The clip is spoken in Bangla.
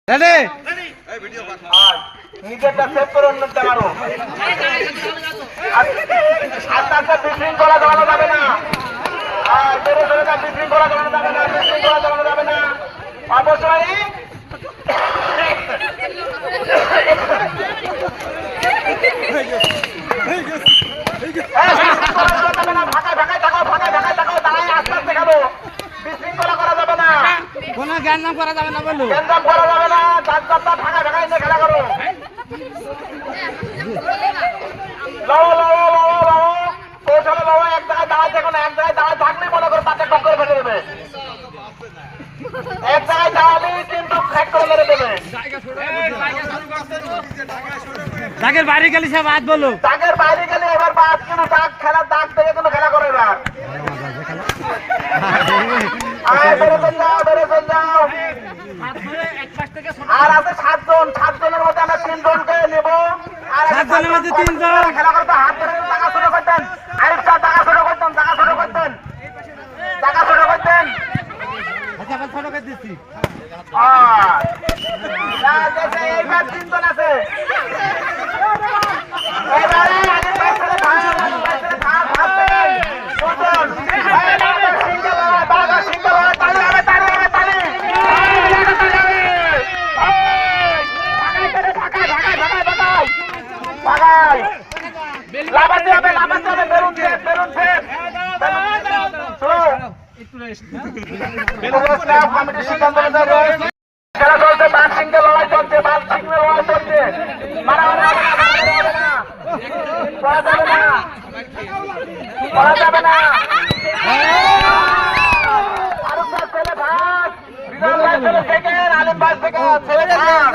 রেডি নিজেরটা সেভ করে অন্যটা মারো। আস্তে আস্তে বিশৃঙ্খলা চালানো যাবে না। বেড়ে চলে না, বিশৃঙ্খলা চালানো যাবে না, বিশৃঙ্খলা চালানো যাবে না। অবশ্যই বিশৃঙ্খলা করা যাবে না, কোনো জ্ঞান করা যাবে না, বললো গ্যাঞ্জাম করা যাবে না। ঢাকা ঢাকা এনে খেলা করো। লও লও লও লও কৌশলে লও। এক জায়গায় দাঁড়ায় দেখো না, এক জায়গায় দাঁড়ায় থাকলে মনে করো তাকে টক্কর ফেলে দেবে। এক জায়গায় দাঁড়ালে কিন্তু খ্যাক করে মেরে দেবে। দাগের বাইরে গেলে সব হাত বলো, দাগের বাইরে গেলে এবার বাদ, কিন্তু দাগ খেলার দাগ থেকে কিন্তু খেলা করে এবার। বেরোবেন যাও, বেরোবেন যাও। আর আছে 7 জন, 7 জনের মধ্যে আমরা 3 জনকে নেব। আর 7 জনের মধ্যে 3 জন খেলা করতে হাত ধরে টাকা শুরু করতেন। আরেকটা টাকা শুরু করতেন, টাকা শুরু করতেন, টাকা শুরু করতেন। আচ্ছা বল ছোট করে দিচ্ছি। এইবার 3 জন আছে। এবারে আগে পাশে ভাগ, পাশে ভাগ, ভাগ থেকে 2 জন। সিঙ্গেল হয়, বাঘা সিঙ্গেল হয়, তালি হবে, তালি হবে, তালি। লাভাতে হবে, লাভাতে হবে, বেলুন সেট, বেলুন সেট। খেলা চলছে, বাঘ সিংহে লড়াই চলছে, বাঘ সিংহে লড়াই চলছে। মারামারি হবে না, মারামারি হবে না, করা যাবে না, করা যাবে না। আরো ছেলে ভাগ, বিজন ভাই ছেলে সেকেন্ড, আলিম ভাই সেকেন্ড, ছেলে ভাগ।